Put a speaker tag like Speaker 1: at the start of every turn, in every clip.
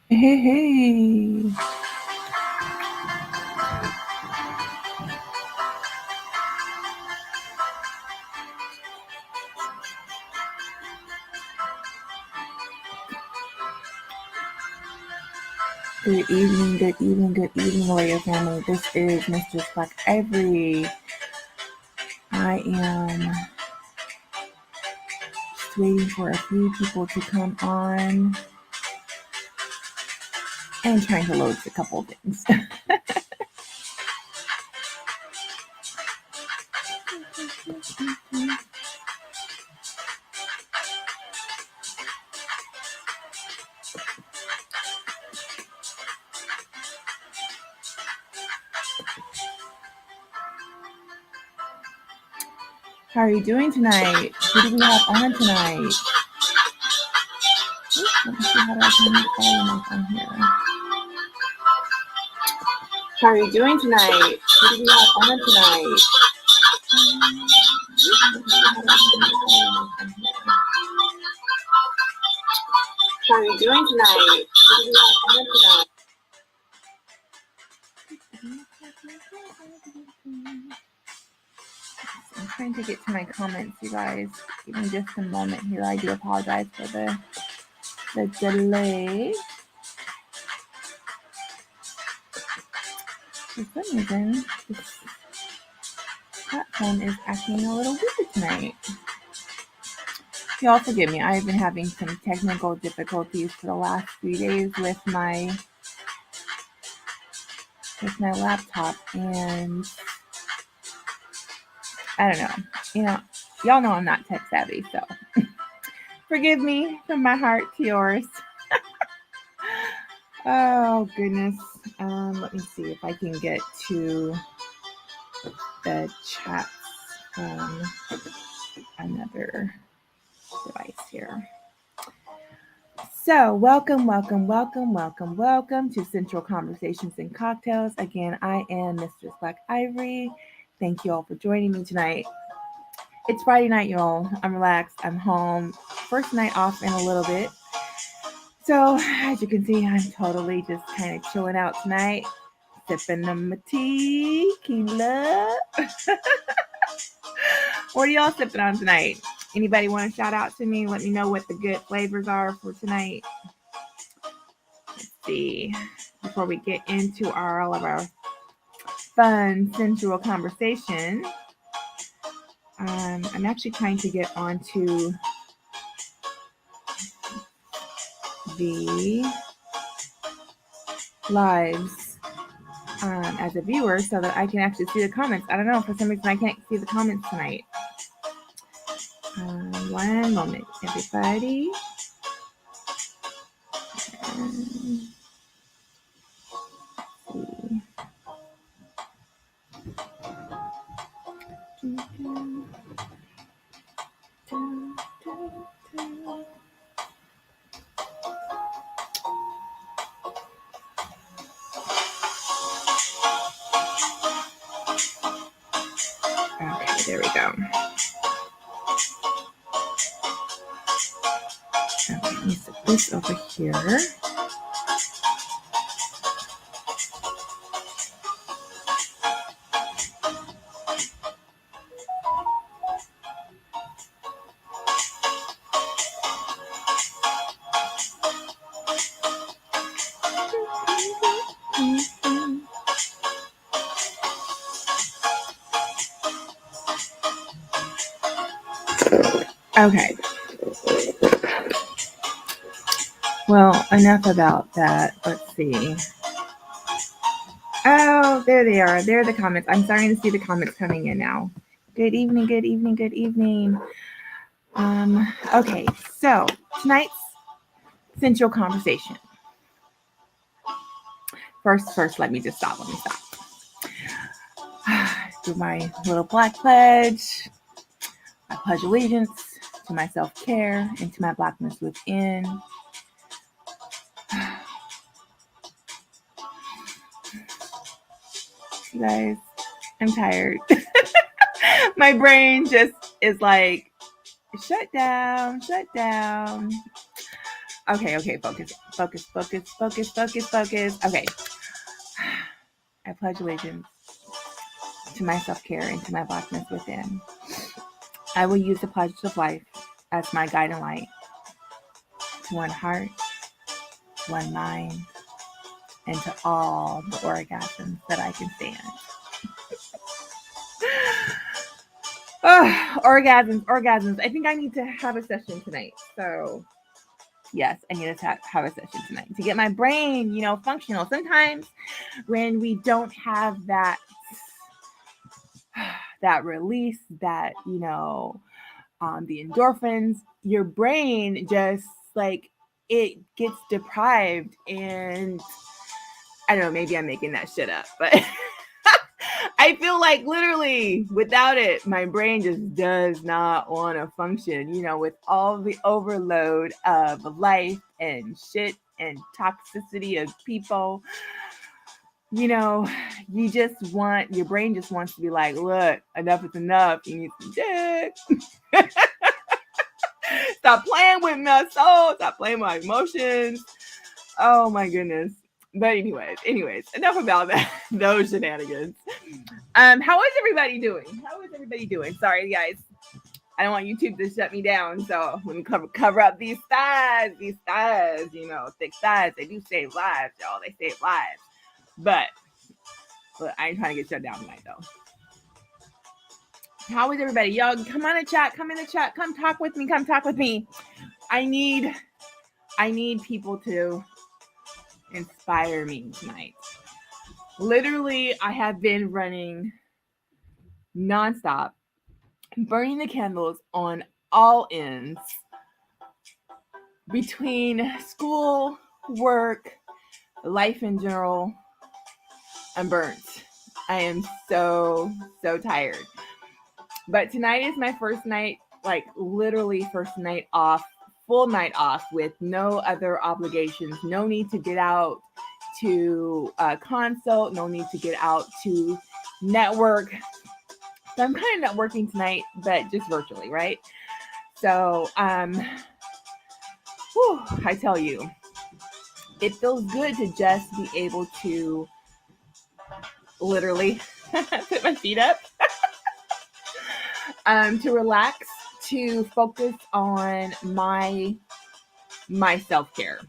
Speaker 1: Hey. Good evening, Lair family. This is Mistress Black Ivory. I am just waiting for a few people to come on and trying to load a couple of things. How are you doing tonight? Who do we have on tonight? Oops, let me see how do I turn the volume up on here. How are you doing tonight? Who do we have on tonight? How are you doing tonight? Who do we have on tonight? I'm trying to get to my comments, you guys. Give me just a moment here. I do apologize for the delay. For some reason, this platform is acting a little weird tonight. Y'all forgive me. I've been having some technical difficulties for the last few days with my laptop, and I don't know. Y'all know I'm not tech savvy, so forgive me from my heart to yours. Oh, goodness. Let me see if I can get to the chats from another device here. So welcome to Sensual Conversations and Cocktails. Again, I am Mistress Black Ivory. Thank you all for joining me tonight. It's Friday night, y'all. I'm relaxed. I'm home. First night off in a little bit. So, as you can see, I'm totally just kind of chilling out tonight. Sipping on my tequila. What are y'all sipping on tonight? Anybody want to shout out to me? Let me know what the good flavors are for tonight. Let's see. Before we get into all of our fun, sensual conversation, I'm actually trying to get onto the lives as a viewer so that I can actually see the comments. I don't know, for some reason I can't see the comments tonight. One moment, everybody. Okay, there we go. Let me set this over here. Okay. Well, enough about that. Let's see. Oh, there they are. There are the comments. I'm starting to see the comments coming in now. Good evening, good evening, good evening. Okay, so tonight's sensual conversation. First, let me stop. Do my little black pledge. I pledge allegiance to my self-care and to my blackness within. You guys, I'm tired. My brain just is like, shut down. Okay, focus. Okay. I pledge allegiance to my self-care and to my blackness within. I will use the pledges of life as my guiding light to one heart, one mind, and to all the orgasms that I can stand. Orgasms. I think I need to have a session tonight. So, yes, I need to have a session tonight to get my brain, functional. Sometimes when we don't have that release, that, the endorphins, your brain just like it gets deprived. And I don't know, maybe I'm making that shit up, but I feel like literally without it, my brain just does not want to function, with all the overload of life and shit and toxicity of people. Your brain just wants to be like, look, enough is enough. You need some dick. Stop playing with my soul. Stop playing with my emotions. Oh my goodness. But anyways, enough about that. Those shenanigans. How is everybody doing? Sorry, guys. I don't want YouTube to shut me down. So let me cover up these thighs, thick thighs. They do save lives, y'all. They save lives. But I ain't trying to get shut down tonight, though. How is everybody? Y'all, come on and chat. Come in the chat. Come talk with me. I need people to inspire me tonight. Literally, I have been running nonstop, burning the candles on all ends between school, work, life in general. I'm burnt. I am so tired. But tonight is my first night, like literally first night off, full night off with no other obligations. No need to get out to consult. No need to get out to network. So I'm kind of networking tonight, but just virtually, right? So, I tell you, it feels good to just be able to literally put my feet up, to relax, to focus on my self-care.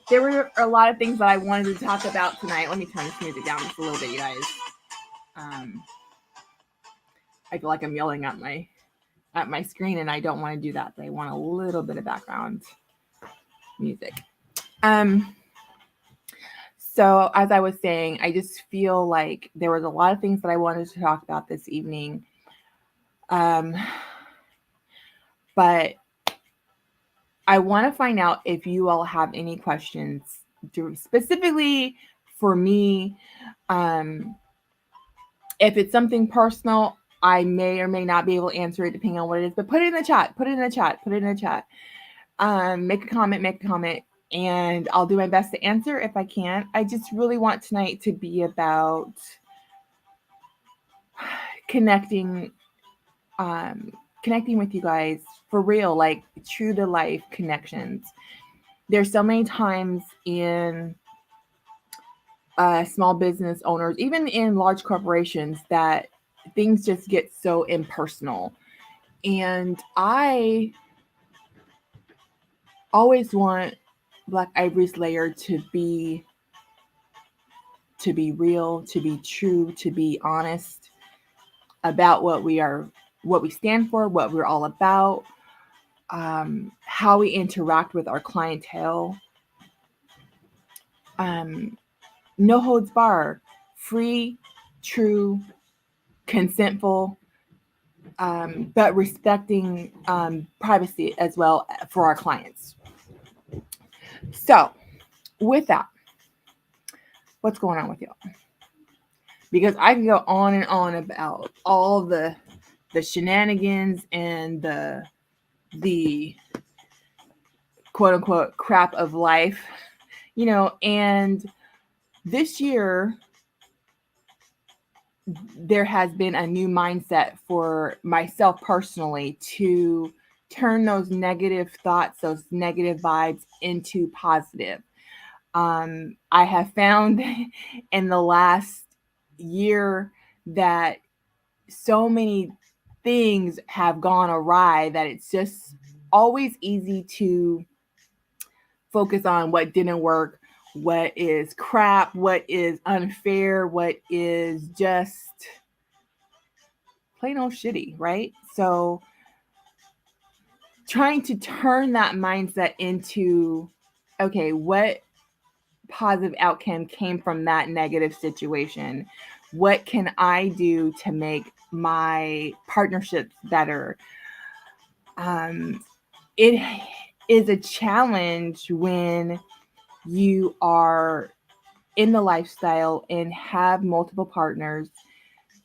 Speaker 1: There were a lot of things that I wanted to talk about tonight. Let me turn this music down just a little bit, you guys. I feel like I'm yelling at my screen, and I don't want to do that. I want a little bit of background music. So as I was saying, I just feel like there was a lot of things that I wanted to talk about this evening. But I want to find out if you all have any questions specifically for me. If it's something personal, I may or may not be able to answer it depending on what it is, but put it in the chat. Make a comment, and I'll do my best to answer if I can. I just really want tonight to be about connecting connecting with you guys for real, like true to life connections. There's so many times in small business owners, even in large corporations, that things just get so impersonal. And I always want Black Ivory's Lair to be real, to be true, to be honest about what we stand for, what we're all about, how we interact with our clientele. No holds bar, free, true, consentful, but respecting privacy as well for our clients. So, with that, what's going on with y'all? Because I can go on and on about all the shenanigans and the quote unquote crap of life, and this year there has been a new mindset for myself personally to turn those negative thoughts, those negative vibes into positive. I have found in the last year that so many things have gone awry that it's just always easy to focus on what didn't work, what is crap, what is unfair, what is just plain old shitty, right? So trying to turn that mindset into, okay, what positive outcome came from that negative situation? What can I do to make my partnerships better? It is a challenge when you are in the lifestyle and have multiple partners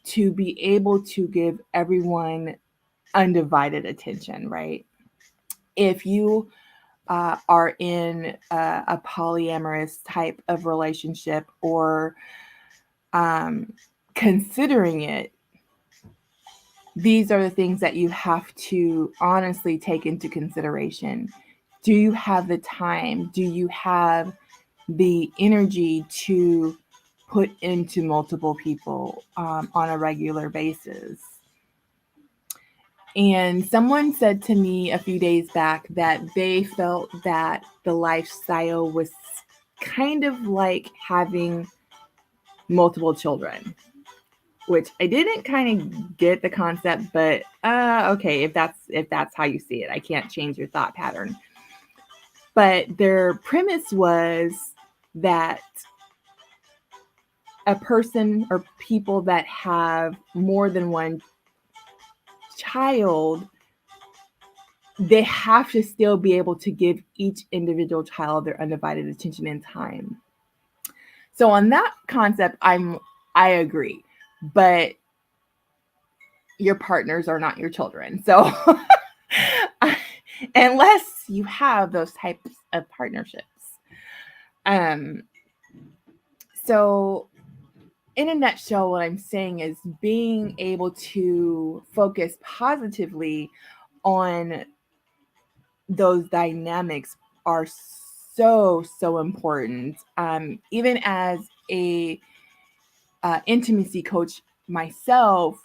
Speaker 1: to be able to give everyone undivided attention, right? If you are in a polyamorous type of relationship or considering it, these are the things that you have to honestly take into consideration. Do you have the time? Do you have the energy to put into multiple people on a regular basis? And someone said to me a few days back that they felt that the lifestyle was kind of like having multiple children, which I didn't kind of get the concept, but okay, if that's how you see it, I can't change your thought pattern. But their premise was that a person or people that have more than one child, they have to still be able to give each individual child their undivided attention and time. So on that concept, I agree, but your partners are not your children. So unless you have those types of partnerships. So in a nutshell, what I'm saying is being able to focus positively on those dynamics are so important. Even as a intimacy coach myself,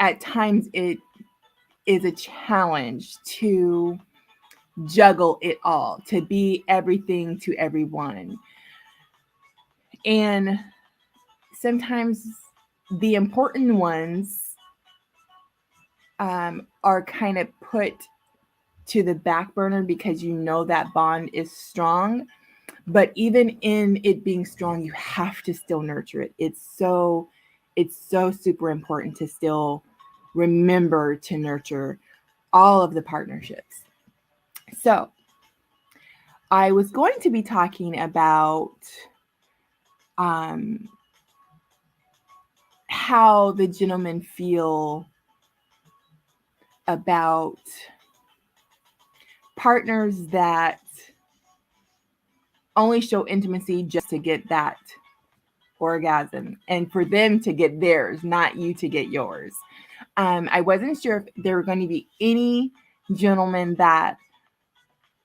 Speaker 1: at times it is a challenge to juggle it all, to be everything to everyone. And sometimes the important ones are kind of put to the back burner because you know that bond is strong. But even in it being strong, you have to still nurture it. It's so super important to still remember to nurture all of the partnerships. So I was going to be talking about how the gentlemen feel about partners that only show intimacy just to get that orgasm and for them to get theirs, not you to get yours. I wasn't sure if there were going to be any gentlemen that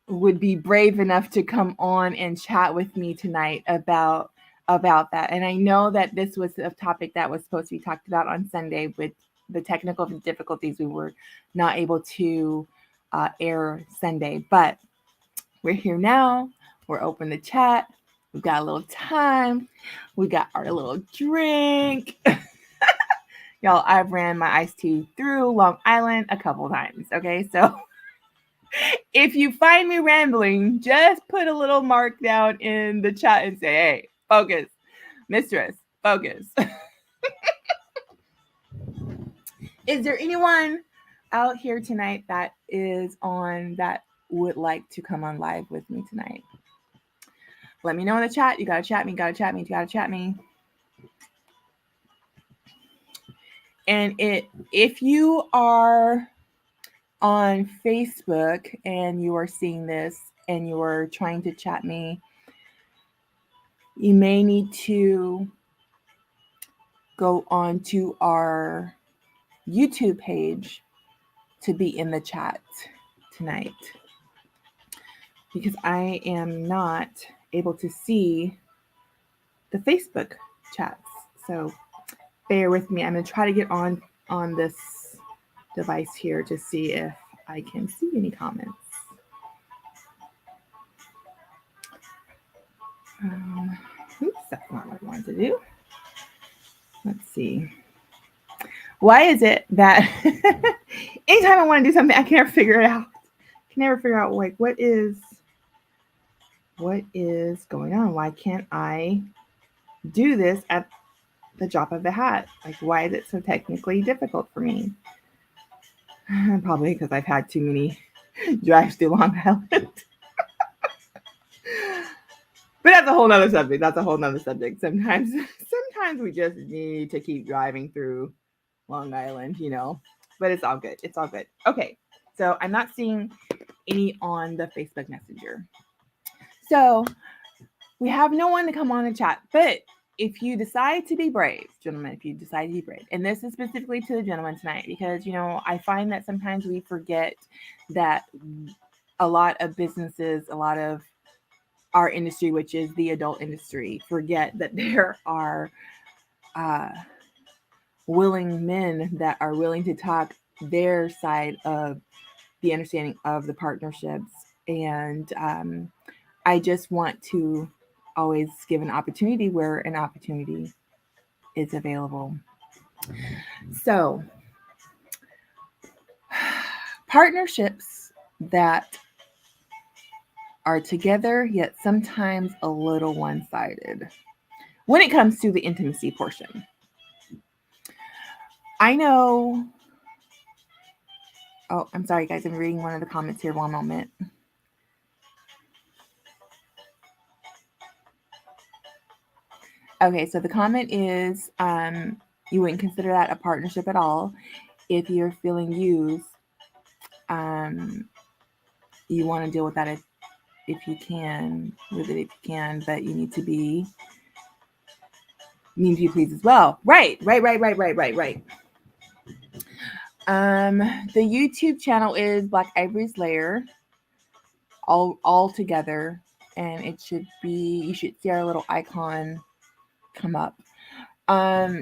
Speaker 1: would be brave enough to come on and chat with me tonight about that. And I know that this was a topic that was supposed to be talked about on Sunday. With the technical difficulties, we were not able to air Sunday, but we're here now. We're open to chat. We've got a little time. We got our little drink. Y'all, I've ran my iced tea through Long Island a couple times. Okay, so if you find me rambling, just put a little mark down in the chat and say, hey, focus, Mistress, focus. Is there anyone out here tonight that is on that would like to come on live with me tonight? Let me know in the chat. You got to chat me, got to chat me, you got to chat me. And if you are on Facebook and you are seeing this and you are trying to chat me, you may need to go on to our YouTube page to be in the chat tonight, because I am not able to see the Facebook chats. So bear with me. I'm going to try to get on this device here to see if I can see any comments. Oops, that's not what I wanted to do. Let's see. Why is it that anytime I want to do something, I can never figure it out? I can never figure out, like, what is going on? Why can't I do this at the drop of a hat? Like, why is it so technically difficult for me? Probably because I've had too many drives through Long Island. But that's a whole nother subject. Sometimes we just need to keep driving through Long Island, you know. But it's all good. It's all good. Okay. So I'm not seeing any on the Facebook Messenger. So we have no one to come on and chat. But if you decide to be brave, gentlemen, and this is specifically to the gentlemen tonight, because, you know, I find that sometimes we forget that a lot of businesses, a lot of our industry, which is the adult industry, forget that there are willing men that are willing to talk their side of the understanding of the partnerships. And I just want to always give an opportunity where an opportunity is available. So, partnerships that are together, yet sometimes a little one-sided when it comes to the intimacy portion. I know. Oh, I'm sorry, guys. I'm reading one of the comments here. One moment. Okay, so the comment is, you wouldn't consider that a partnership at all if you're feeling used. You want to deal with that if you can, but you need to be pleased as well. Right. The YouTube channel is Black Ivory's Lair, all together, and it should be, you should see our little icon come up.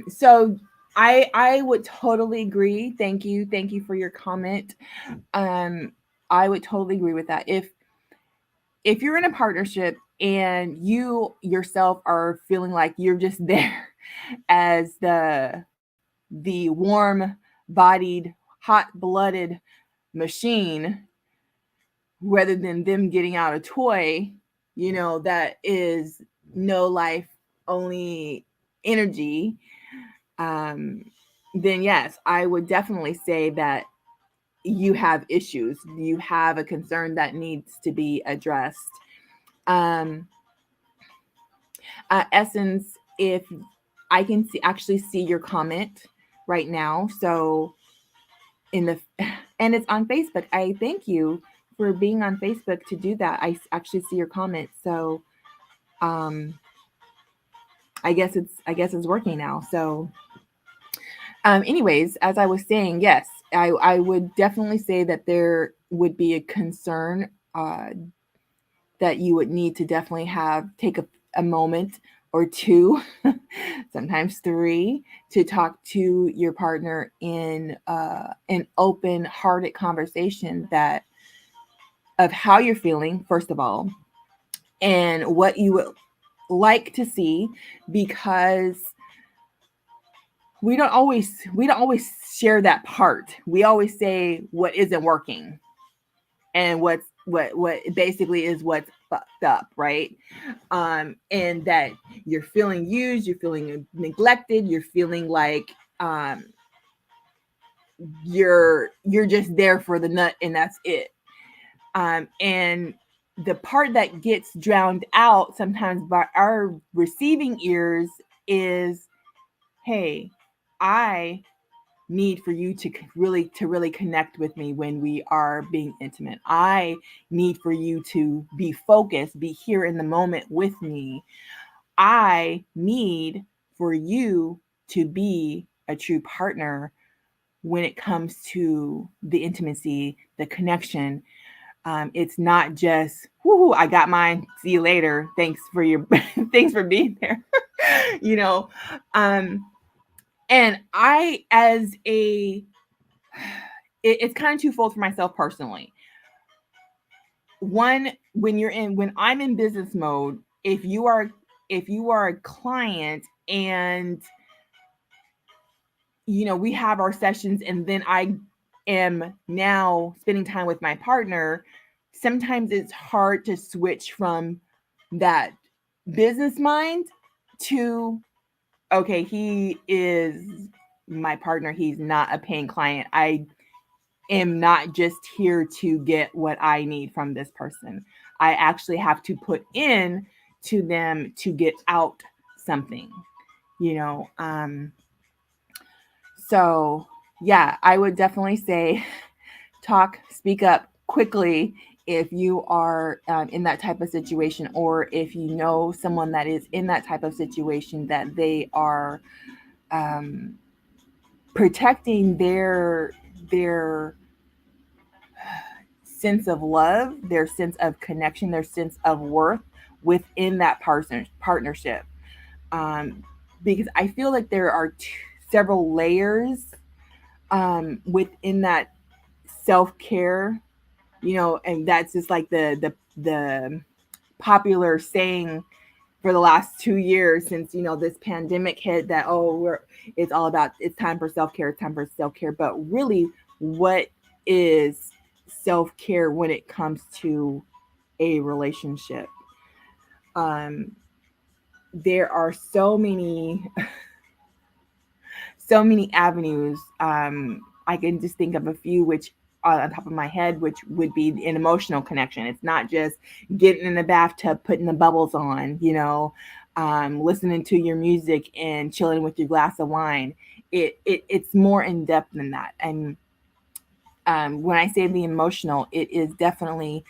Speaker 1: So I would totally agree. Thank you for your comment. I would totally agree with that. If you're in a partnership and you yourself are feeling like you're just there as the warm-bodied, hot-blooded machine, rather than them getting out a toy, you know, that is no life, only energy, then yes, I would definitely say that you have issues. You have a concern that needs to be addressed. Essence, if I can actually see your comment right now, so and it's on Facebook. I thank you for being on Facebook to do that. I actually see your comment, so I guess it's working now. So Anyways, as I was saying, yes, I would definitely say that there would be a concern that you would need to definitely take a moment or two, sometimes three, to talk to your partner in an open-hearted conversation that of how you're feeling, first of all, and what you would like to see, because we don't always share that part. We always say what isn't working and what basically is what's fucked up, right? And that you're feeling used, you're feeling neglected, you're feeling like you're just there for the nut and that's it. And the part that gets drowned out sometimes by our receiving ears is, hey, I need for you to really connect with me when we are being intimate. I need for you to be focused, be here in the moment with me. I need for you to be a true partner when it comes to the intimacy, the connection. It's not just, whoo, I got mine, see you later, thanks for your thanks for being there. you know and I, as a it's kind of twofold for myself personally. One, when I'm in business mode, if you are a client and we have our sessions and then I am now spending time with my partner, sometimes it's hard to switch from that business mind to, okay, he is my partner, he's not a paying client. I am not just here to get what I need from this person. I actually have to put in to them to get out something, you know. So yeah, I would definitely say speak up quickly if you are in that type of situation, or if you know someone that is in that type of situation, that they are protecting their sense of love, their sense of connection, their sense of worth within that partnership. Um, because I feel like there are several layers within that self care, and that's just like the popular saying for the last 2 years since this pandemic hit, that it's time for self-care, it's time for self-care. But really, what is self-care when it comes to a relationship? There are so many avenues. I can just think of a few, which on top of my head, which would be an emotional connection. It's not just getting in the bathtub, putting the bubbles on, listening to your music and chilling with your glass of wine. It's more in depth than that. And when I say the emotional, it is definitely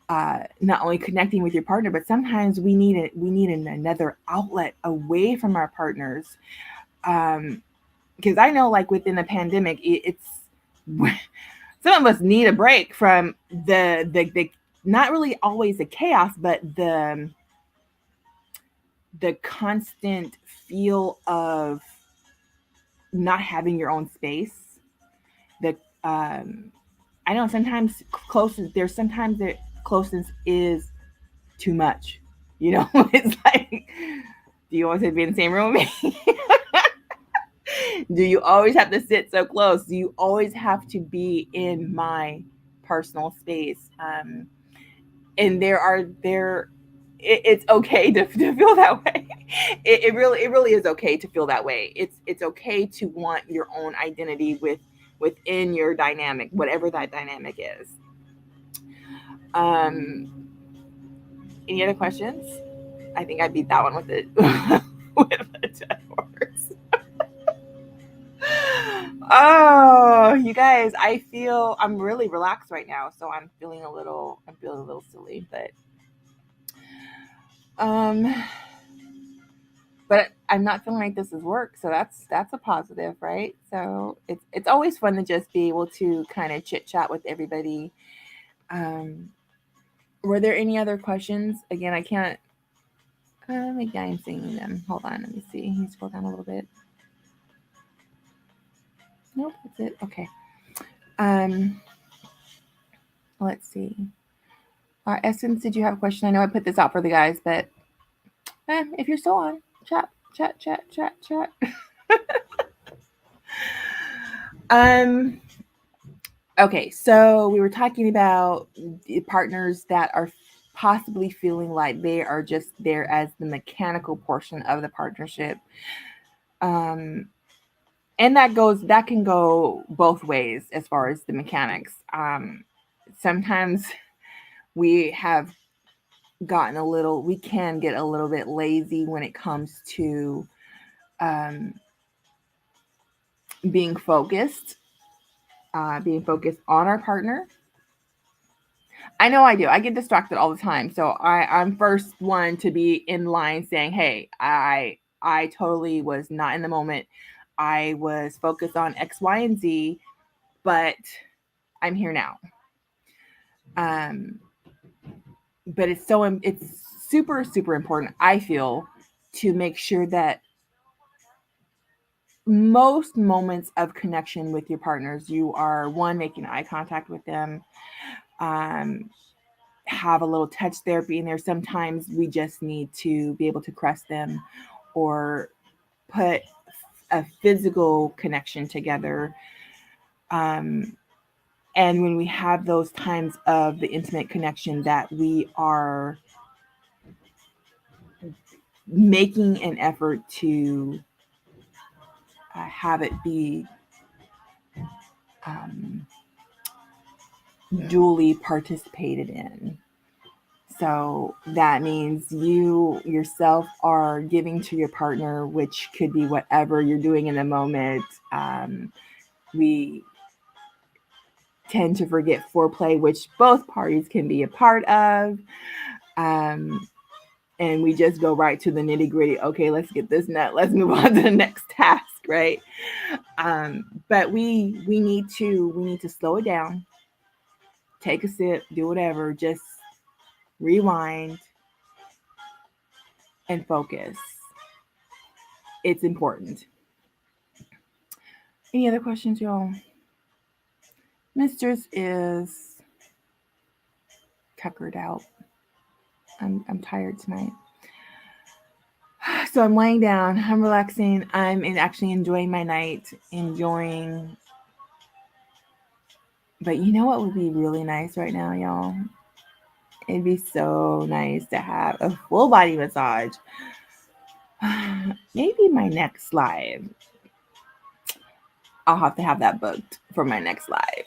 Speaker 1: not only connecting with your partner, but sometimes we need another outlet away from our partners. Because I know, like, within the pandemic, it's some of us need a break from the not really always the chaos, but the constant feel of not having your own space. The I know sometimes closeness is too much. It's like, do you always have to be in the same room with me? Do you always have to sit so close? Do you always have to be in my personal space? And it's okay to feel that way. It really is okay to feel that way. It's okay to want your own identity within your dynamic, whatever that dynamic is. Any other questions? I think I beat that one with it with a dead horse. Oh, you guys, I'm really relaxed right now, so I'm feeling a little silly, but but I'm not feeling like this is work, so that's a positive, right? So it's always fun to just be able to kind of chit chat with everybody. Um, were there any other questions? Again, I can't. Maybe I'm seeing them. Hold on, let me see. Can you scroll down a little bit? Nope, that's it. Okay. Um, let's see. Essence, did you have a question? I know I put this out for the guys, but if you're still on, chat, chat, chat, chat, chat. um. Okay, so we were talking about the partners that are possibly feeling like they are just there as the mechanical portion of the partnership. Um, and that can go both ways as far as the mechanics. Sometimes we have we can get a little bit lazy when it comes to um, being focused on our partner. I know I do. I get distracted all the time. So I'm first one to be in line saying, "Hey, I totally was not in the moment. I was focused on X, Y, and Z, but I'm here now." Um, but it's super super important. I feel to make sure that most moments of connection with your partners, you are one making eye contact with them. Um, have a little touch therapy in there. Sometimes we just need to be able to caress them or put a physical connection together. Um, and when we have those times of the intimate connection, that we are making an effort to have it be um, duly participated in. So that means you yourself are giving to your partner, which could be whatever you're doing in the moment. We tend to forget foreplay, which both parties can be a part of. Um, and we just go right to the nitty gritty. Okay, let's get this nut. Let's move on to the next task, right? But we need to slow it down, take a sip, do whatever, just rewind and focus. It's important. Any other questions, y'all? Mistress is tuckered out. I'm tired tonight. So I'm laying down, I'm relaxing, actually enjoying my night, but you know what would be really nice right now, y'all? It'd be so nice to have a full body massage. Maybe my next live, I'll have to have that booked for my next live.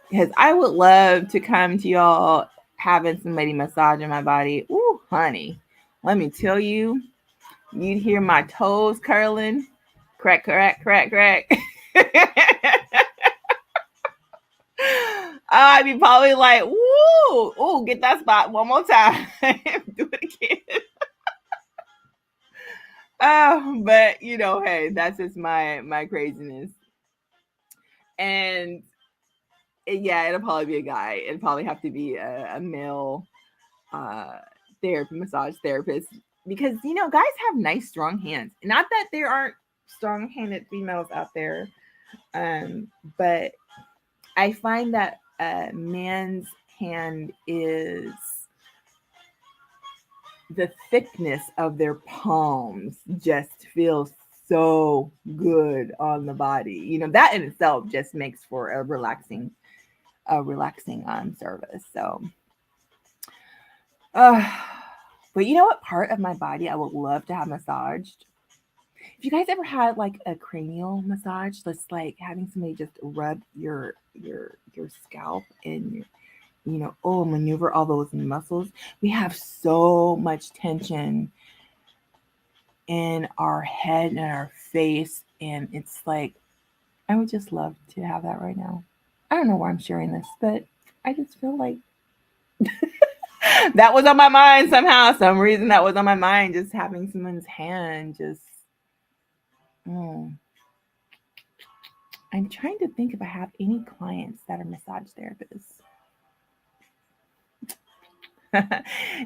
Speaker 1: Because I would love to come to y'all having somebody massaging my body. Ooh, honey, let me tell you, you'd hear my toes curling. Crack, crack, crack, crack. I'd be probably like, woo, ooh, get that spot one more time. Do it again. But hey, that's just my craziness. And yeah, it'll probably be a guy. It'll probably have to be a male massage therapist, because guys have nice strong hands. Not that there aren't strong-handed females out there, but I find that a man's hand is the thickness of their palms just feels so good on the body. That in itself just makes for a relaxing service. So but you know what part of my body I would love to have massaged? If you guys ever had like a cranial massage, that's like having somebody just rub your scalp and maneuver all those muscles. We have so much tension in our head and our face, and it's like I would just love to have that right now. I don't know why I'm sharing this, but I just feel like That was on my mind somehow. Some reason that was on my mind. Just having someone's hand. Just. Mm. I'm trying to think if I have any clients that are massage therapists.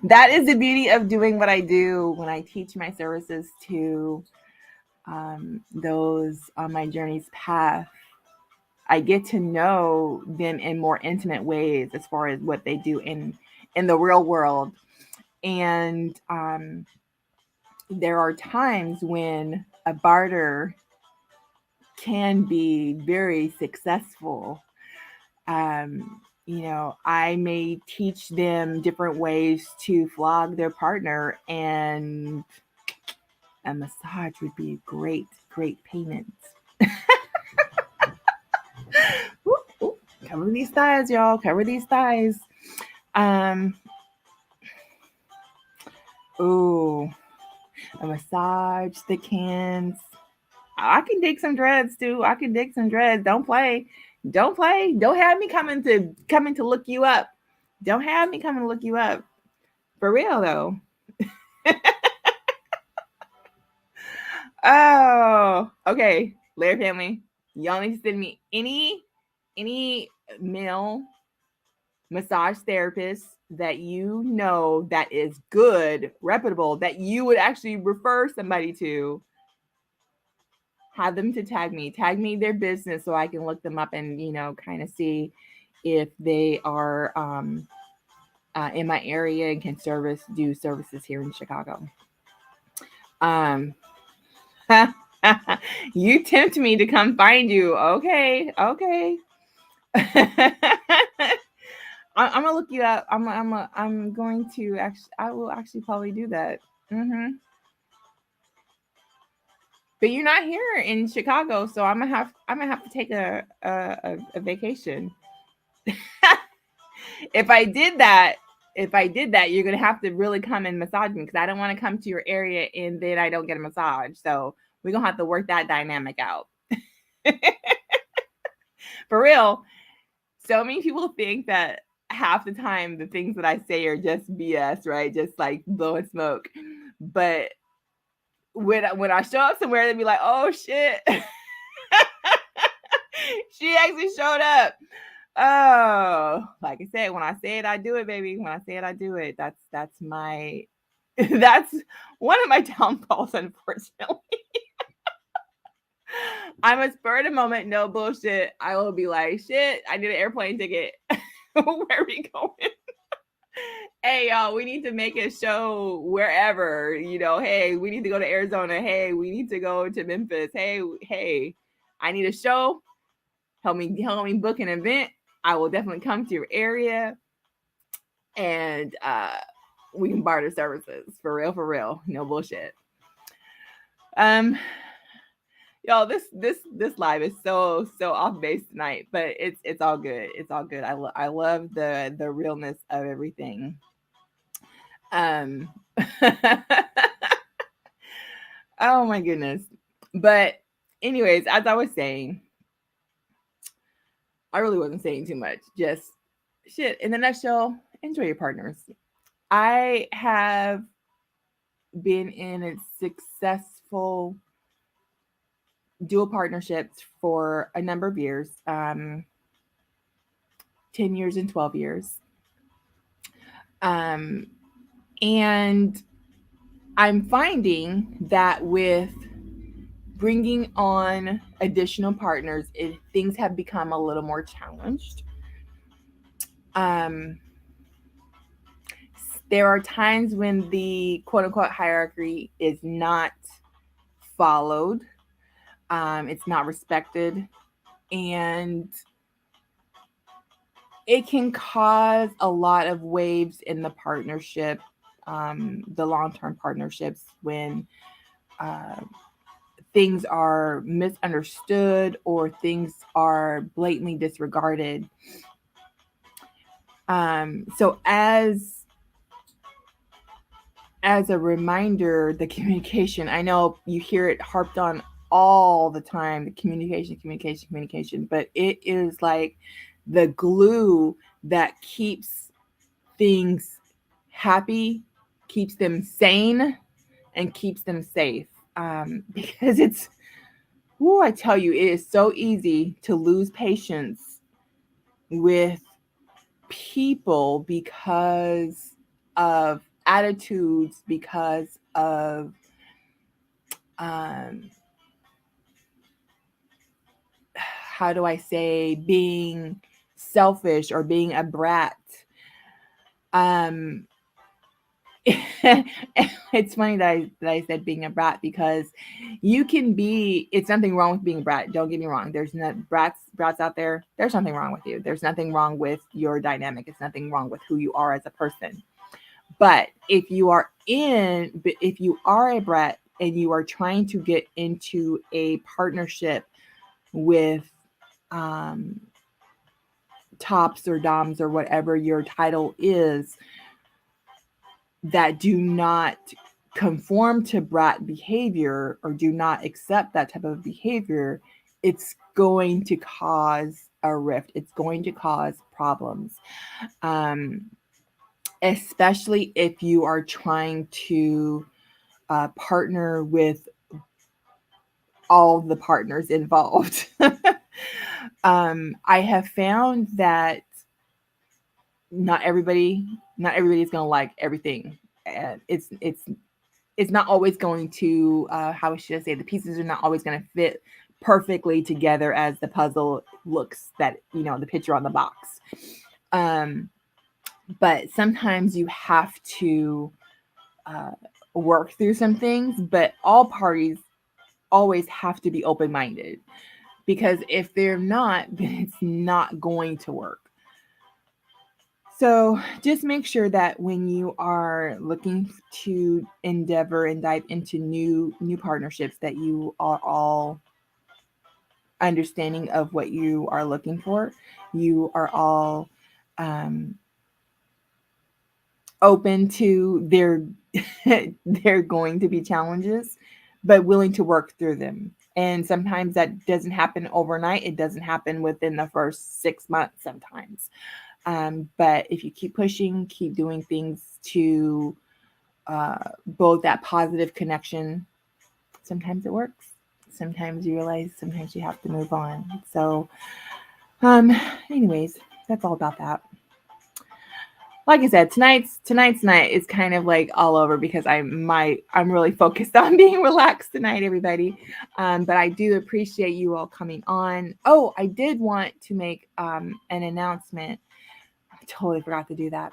Speaker 1: That is the beauty of doing what I do when I teach my services to those on my journey's path. I get to know them in more intimate ways as far as what they do in the real world, and there are times when a barter can be very successful. I may teach them different ways to flog their partner, and a massage would be great, great payment. Ooh, ooh, cover these thighs, y'all. Cover these thighs. Um, ooh, a massage, thick hands. I can dig some dreads too. I can dig some dreads. Don't play. Don't play. Don't have me coming to look you up. Don't have me coming to look you up. For real though. Oh, okay. Lair family, y'all need to send me any male massage therapist that you know that is good, reputable, that you would actually refer somebody to. Have them to tag me their business so I can look them up and kind of see if they are in my area and can do services here in Chicago. Um, you tempt me to come find you. Okay. I'm gonna look you up. I'm going to actually. I will actually probably do that. Mm-hmm. But you're not here in Chicago, so I'm gonna have to take a vacation. If I did that, you're gonna have to really come and massage me because I don't want to come to your area and then I don't get a massage. So we're gonna have to work that dynamic out. For real. So many people think that half the time the things that I say are just BS, right? Just like blowing smoke. But when I show up somewhere, they'd be like, "Oh shit, she actually showed up." Oh, like I said, when I say it, I do it, baby. When I say it, I do it. That's my that's one of my downfalls, unfortunately. I'm a spur of the moment, no bullshit. I will be like, shit, I need an airplane ticket. Where are we going? Hey, y'all, we need to make a show wherever. Hey, we need to go to Arizona. Hey, we need to go to Memphis. Hey, I need a show. Help me book an event. I will definitely come to your area, and we can barter services for real. No bullshit. Y'all, this live is so off base tonight, but it's all good. It's all good. I love the realness of everything. Oh my goodness. But anyways, as I was saying, I really wasn't saying too much. Just shit. In the nutshell, enjoy your partners. I have been in a successful dual partnerships for a number of years, 10 years and 12 years. And I'm finding that with bringing on additional partners, things have become a little more challenged. There are times when the quote unquote hierarchy is not followed, it's not respected, and it can cause a lot of waves in the partnership, the long-term partnerships, when things are misunderstood or things are blatantly disregarded. So as a reminder, the communication, I know you hear it harped on all the time, the communication, but it is like the glue that keeps things happy, keeps them sane, and keeps them safe. Because it's, I tell you, it is so easy to lose patience with people because of attitudes, because of how do I say, being selfish or being a brat. It's funny that I said being a brat, because you can be, it's nothing wrong with being a brat. Don't get me wrong. There's not brats out there. There's nothing wrong with you. There's nothing wrong with your dynamic. It's nothing wrong with who you are as a person. But if you are a brat and you are trying to get into a partnership with tops or doms or whatever your title is, that do not conform to brat behavior or do not accept that type of behavior, it's going to cause a rift. It's going to cause problems. Especially if you are trying to partner with all the partners involved. I have found that not everybody is going to like everything. And it's not always going to, how should I say, the pieces are not always going to fit perfectly together as the puzzle looks, that, the picture on the box. But sometimes you have to work through some things, but all parties always have to be open-minded, because if they're not, then it's not going to work. So just make sure that when you are looking to endeavor and dive into new partnerships, that you are all understanding of what you are looking for. You are all open to there going to be challenges, but willing to work through them. And sometimes that doesn't happen overnight. It doesn't happen within the first 6 months sometimes. But if you keep pushing, keep doing things to build that positive connection, sometimes it works. Sometimes you realize, sometimes you have to move on. So, anyways, that's all about that. Like I said, tonight's night is kind of like all over, because I'm really focused on being relaxed tonight, everybody. But I do appreciate you all coming on. Oh, I did want to make an announcement. I totally forgot to do that.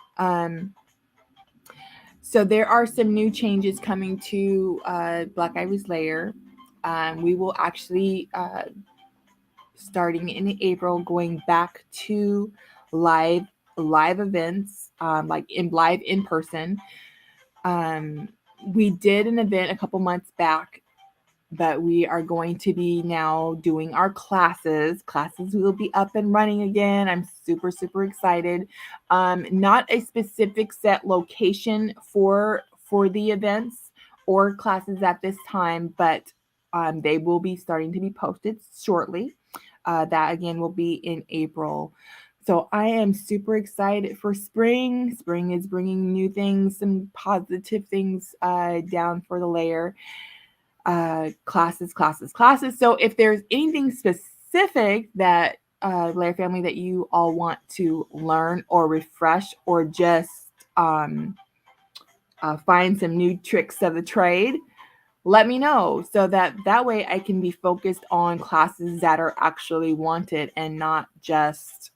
Speaker 1: So there are some new changes coming to Black Ivory's Lair. We will actually, starting in April, going back to live events, like live in person. We did an event a couple months back, but we are going to be now doing our classes. Classes will be up and running again. I'm super, super excited. Not a specific set location for the events or classes at this time, but they will be starting to be posted shortly. That again will be in April. So I am super excited for spring. Spring is bringing new things, some positive things down for the Lair. Classes. So if there's anything specific that Lair family that you all want to learn or refresh, or just find some new tricks of the trade, let me know, so that way I can be focused on classes that are actually wanted and not just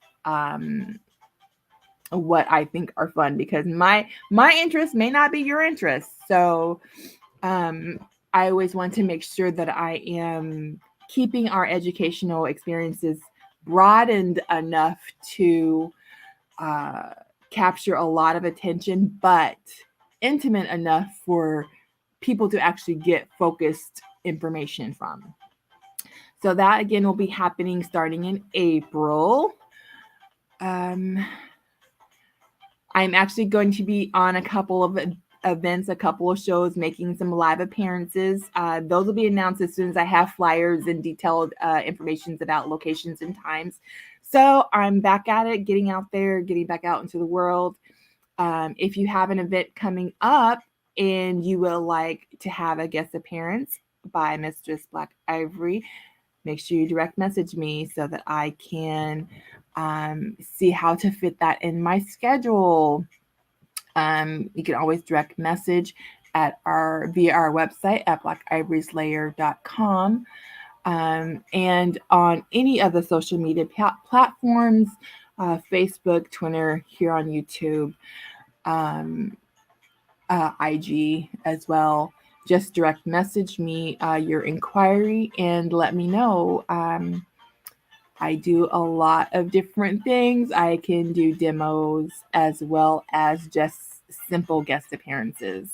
Speaker 1: what I think are fun, because my interest may not be your interest. So I always want to make sure that I am keeping our educational experiences broadened enough to capture a lot of attention, but intimate enough for people to actually get focused information from. So that again will be happening starting in April. I'm actually going to be on a couple of events, a couple of shows, making some live appearances. Those will be announced as soon as I have flyers and detailed information about locations and times. So I'm back at it, getting out there, getting back out into the world. If you have an event coming up and you will like to have a guest appearance by Mistress Black Ivory, make sure you direct message me so that I can see how to fit that in my schedule. You can always direct message at via our website at blackivorislayer.com, and on any of the social media platforms, Facebook, Twitter, here on YouTube, IG as well. Just direct message me your inquiry and let me know. I do a lot of different things. I can do demos as well as just simple guest appearances.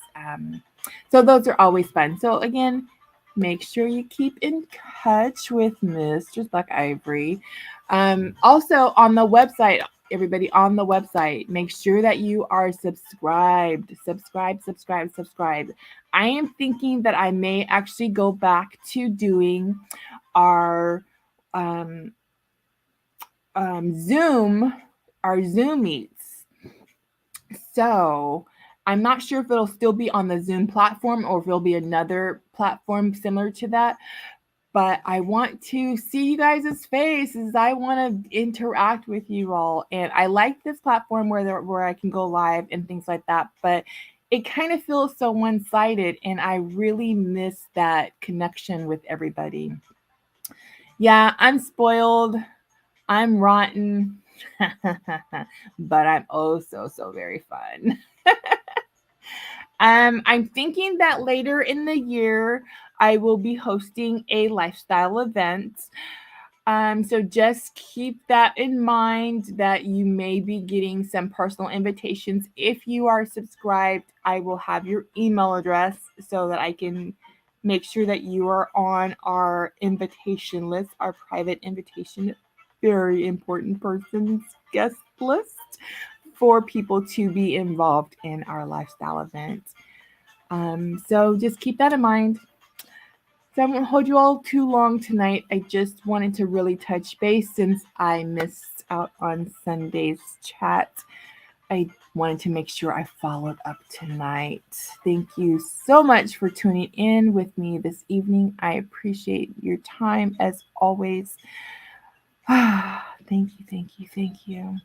Speaker 1: So those are always fun. So again, make sure you keep in touch with Mistress Black Ivory. Also on the website, everybody on the website, make sure that you are subscribed. Subscribe. I am thinking that I may actually go back to doing our Zoom, our Zoom meets. So I'm not sure if it'll still be on the Zoom platform or if it'll be another platform similar to that. But I want to see you guys' faces. I want to interact with you all. And I like this platform where I can go live and things like that. But it kind of feels so one-sided. And I really miss that connection with everybody. Yeah, I'm spoiled. I'm rotten, but I'm oh so very fun. I'm thinking that later in the year, I will be hosting a lifestyle event. So just keep that in mind that you may be getting some personal invitations. If you are subscribed, I will have your email address so that I can make sure that you are on our invitation list, our private invitation, very important person's guest list for people to be involved in our lifestyle event. So just keep that in mind. So I won't hold you all too long tonight. I just wanted to really touch base since I missed out on Sunday's chat. I wanted to make sure I followed up tonight. Thank you so much for tuning in with me this evening. I appreciate your time as always. Thank you.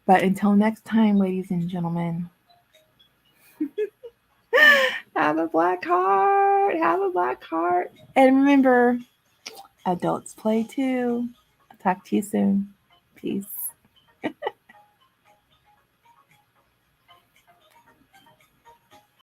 Speaker 1: But until next time, ladies and gentlemen, have a black heart. Have a black heart. And remember, adults play too. I'll talk to you soon. Peace.